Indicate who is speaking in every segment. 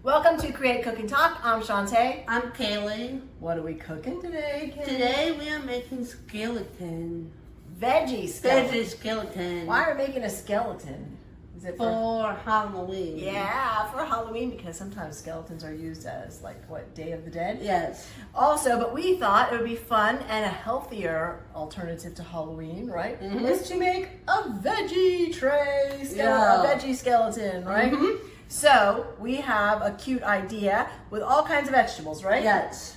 Speaker 1: Welcome to Create, Cook, and Talk. I'm Chantai.
Speaker 2: I'm Kailee.
Speaker 1: What are we cooking today, Kaylee?
Speaker 2: Today we are making skeleton.
Speaker 1: Veggie skeleton.
Speaker 2: Veggie skeleton.
Speaker 1: Why are we making a skeleton? Is it
Speaker 2: for Halloween?
Speaker 1: Yeah, for Halloween, because sometimes skeletons are used as Day of the Dead?
Speaker 2: Yes.
Speaker 1: Also, but we thought it would be fun and a healthier alternative to Halloween, right?
Speaker 2: Mm-hmm.
Speaker 1: Is to make a veggie tray,
Speaker 2: Yeah.
Speaker 1: a veggie skeleton, right?
Speaker 2: Mm-hmm.
Speaker 1: So we have a cute idea with all kinds of vegetables, right?
Speaker 2: Yes.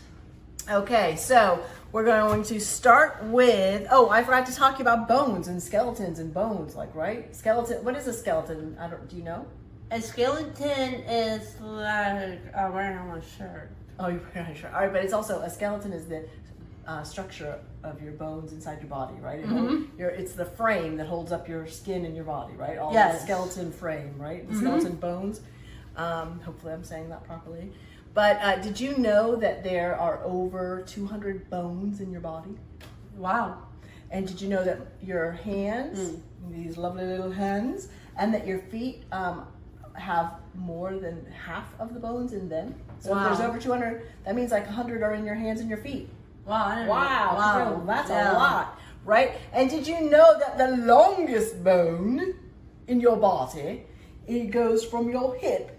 Speaker 1: Okay, so we're going to start with, I forgot to talk to you about bones and skeletons and bones, right? Skeleton, what is a skeleton? Do you know?
Speaker 2: A skeleton is like wearing on a shirt.
Speaker 1: Oh, you're pretty sure. All right, but it's also, a skeleton is the structure of your bones inside your body, right? It's the frame that holds up your skin and your body, right? All the skeleton frame, right? The skeleton bones. Hopefully I'm saying that properly. But did you know that there are over 200 bones in your body?
Speaker 2: Wow.
Speaker 1: And did you know that your hands, these lovely little hands, and that your feet have more than half of the bones in them? So if there's over 200, that means 100 are in your hands and your feet.
Speaker 2: Wow.
Speaker 1: Wow. That's a lot, right? And did you know that the longest bone in your body, it goes from your hip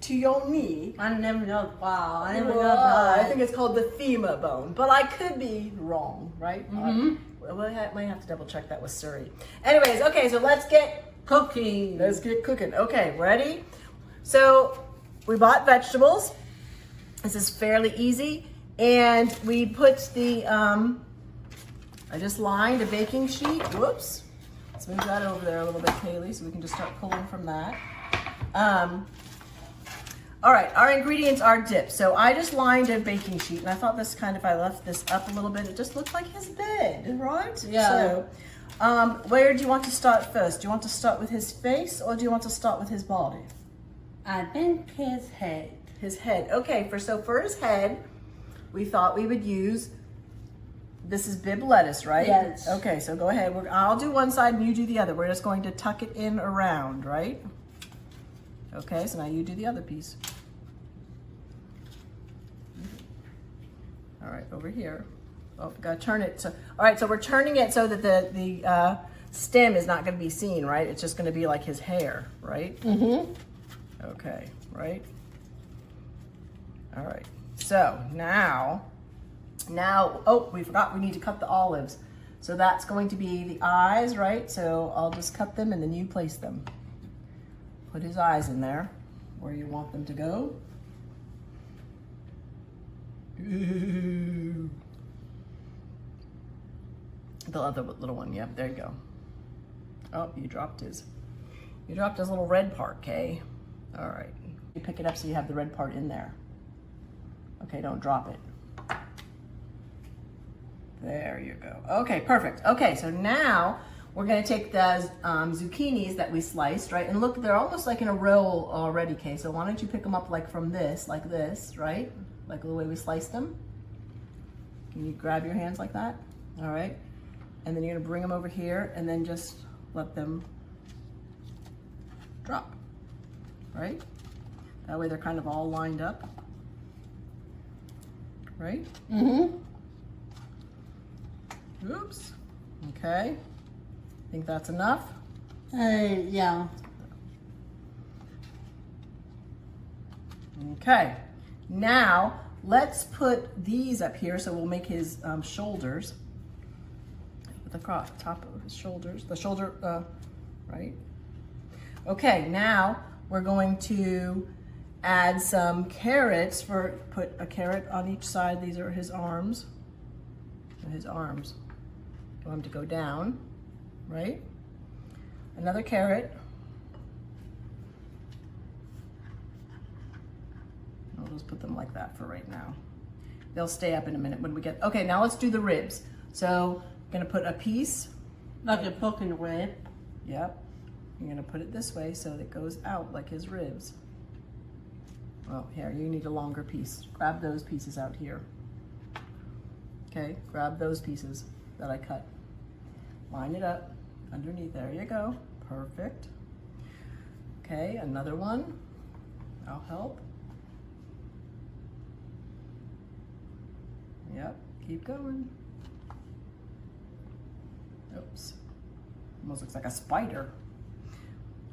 Speaker 1: to your knee?
Speaker 2: I never know. Wow. I never know that.
Speaker 1: I think it's called the femur bone, but I could be wrong, right? We might have to double check that with Suri. Anyways, okay, so let's get
Speaker 2: cooking.
Speaker 1: Let's get cooking. Okay, ready? So we bought vegetables. This is fairly easy. And we put the, I just lined a baking sheet. Whoops. Let's move that over there a little bit, Kaylee, so we can just start pulling from that. All right, our ingredients are dipped. So I just lined a baking sheet, and I thought this if I left this up a little bit, it just looked like his bed, right?
Speaker 2: Yeah.
Speaker 1: So, where do you want to start first? Do you want to start with his face, or do you want to start with his body?
Speaker 2: I think his head.
Speaker 1: His head. Okay, for his head, we thought we would use, this is bib lettuce, right?
Speaker 2: Yes.
Speaker 1: Okay, so go ahead. I'll do one side and you do the other. We're just going to tuck it in around, right? Okay, so now you do the other piece. All right, over here. Oh, we gotta turn it. All right, so we're turning it so that the stem is not gonna be seen, right? It's just gonna be like his hair, right? Okay, right? All right. So now, we forgot we need to cut the olives. So that's going to be the eyes, right? So I'll just cut them and then you place them. Put his eyes in there where you want them to go. Ooh. The other little one, yep, there you go. Oh, you dropped his little red part, Kay. All right, you pick it up so you have the red part in there. Okay, don't drop it. There you go. Okay, perfect. Okay, so now we're gonna take the zucchinis that we sliced, right? And look, they're almost like in a roll already, Kay. So why don't you pick them up from this, like this, right? Like the way we sliced them. Can you grab your hands like that? All right. And then you're gonna bring them over here and then just let them drop, right? That way they're kind of all lined up. Right? Oops. Okay. Think that's enough?
Speaker 2: Yeah.
Speaker 1: Okay. Now, let's put these up here. So we'll make his shoulders. The top of his shoulders. The shoulder, right? Okay, now we're going to add some carrots. Put a carrot on each side. These are his arms. His arms. You want him to go down, right? Another carrot. I'll just put them like that for right now. They'll stay up in a minute when we get, okay, now let's do the ribs. So I'm gonna put a piece.
Speaker 2: Like a poking rib.
Speaker 1: Yep. You're gonna put it this way so that it goes out like his ribs. Well, here, you need a longer piece. Grab those pieces out here. Okay, grab those pieces that I cut. Line it up underneath, there you go, perfect. Okay, another one, I'll help. Yep, keep going. Oops. Almost looks like a spider.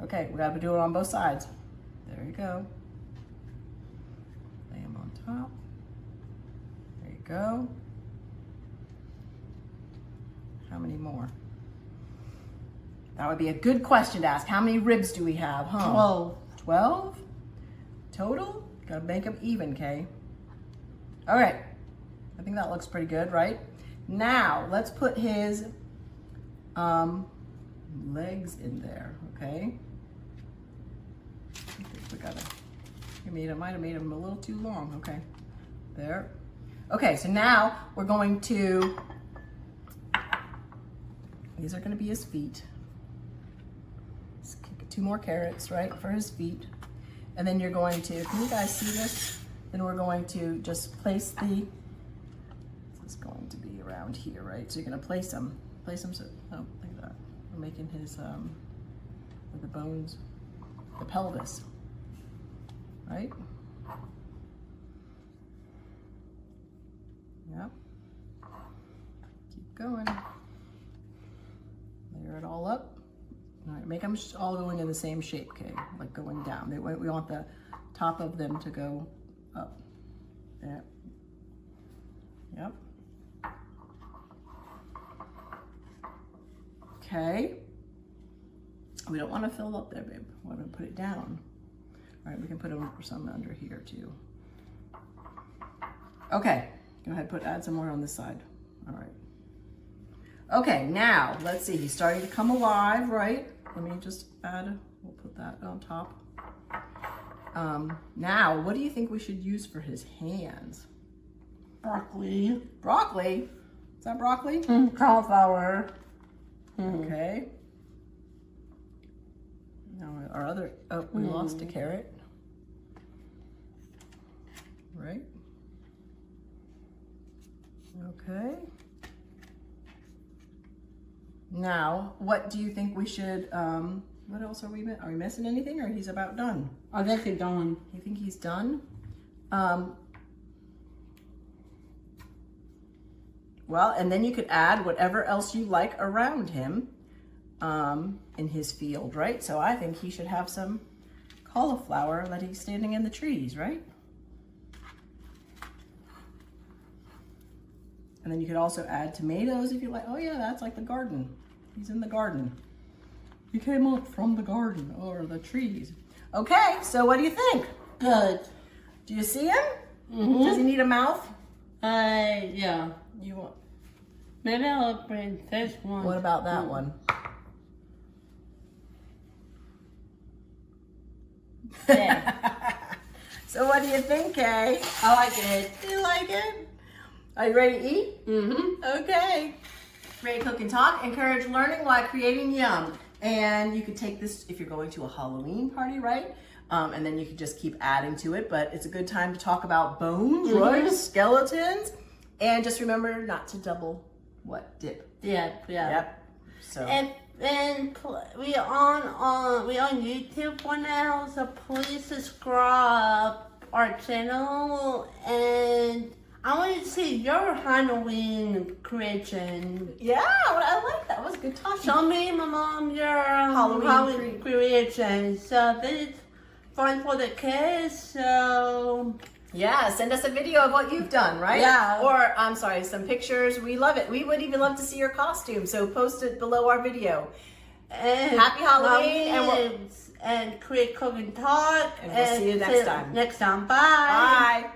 Speaker 1: Okay, we gotta do it on both sides. There you go. Lay them on top. There you go. How many more? That would be a good question to ask. How many ribs do we have, huh?
Speaker 2: 12.
Speaker 1: 12? Total? Gotta make them even, Kay. All right. I think that looks pretty good, right? Now, let's put his legs in there, okay? I think we gotta, I might have made him a little too long, okay. There. Okay, so now we're going to, these are gonna be his feet. Let's kick 2 more carrots, right, for his feet. And then you're going to, can you guys see this? Then we're going to just place the, this is going to be around here, right? So you're gonna place them so, oh, look at that. We're making his, with the bones, the pelvis, right? Yep. Keep going. Layer it all up. All right, make them all going in the same shape, okay? Like going down. We want the top of them to go up. There. Yep. Okay. We don't want to fill up there, babe. We want to put it down. All right, we can put some under here too. Okay, go ahead, add some more on this side. All right. Okay, now let's see. He's starting to come alive, right? Let me just add. We'll put that on top. Now, what do you think we should use for his hands?
Speaker 2: Broccoli.
Speaker 1: Broccoli? Is that broccoli?
Speaker 2: Cauliflower.
Speaker 1: Okay. Now our other, oh, we lost a carrot. Right. Okay. Now, what do you think we should, what else are we missing anything, or he's about done?
Speaker 2: I think he's done.
Speaker 1: You think he's done? Well, and then you could add whatever else you like around him in his field, right? So I think he should have some cauliflower that he's standing in the trees, right? And then you could also add tomatoes if you like. Oh yeah, that's like the garden. He's in the garden. He came up from the garden or the trees. Okay, so what do you think?
Speaker 2: Good.
Speaker 1: Do you see him? Mm-hmm. Does he need a mouth?
Speaker 2: Yeah.
Speaker 1: You want?
Speaker 2: Maybe I'll bring this one.
Speaker 1: What about that one?
Speaker 2: Yeah.
Speaker 1: So what do you think, Kay?
Speaker 2: I like it.
Speaker 1: You like it? Are you ready to eat?
Speaker 2: Mm-hmm.
Speaker 1: Okay. Ready to cook and talk? Encourage learning while creating yum. And you could take this if you're going to a Halloween party, right? And then you could just keep adding to it. But it's a good time to talk about bones, right? Skeletons. And just remember not to double dip.
Speaker 2: Yeah.
Speaker 1: Yep. So.
Speaker 2: And we on YouTube for now, so please subscribe our channel, and I want to see your Halloween creation.
Speaker 1: Yeah, I like that. It was a good talk.
Speaker 2: Show me, my mom, your
Speaker 1: Halloween
Speaker 2: creation. So this is fun for the kids. So
Speaker 1: yeah, send us a video of what you've done, right?
Speaker 2: Yeah.
Speaker 1: Or, I'm sorry, some pictures. We love it. We would even love to see your costume, so post it below our video.
Speaker 2: And
Speaker 1: Happy Halloween,
Speaker 2: and create, cook, and talk.
Speaker 1: And we'll see you next time.
Speaker 2: Next time. Bye.
Speaker 1: Bye.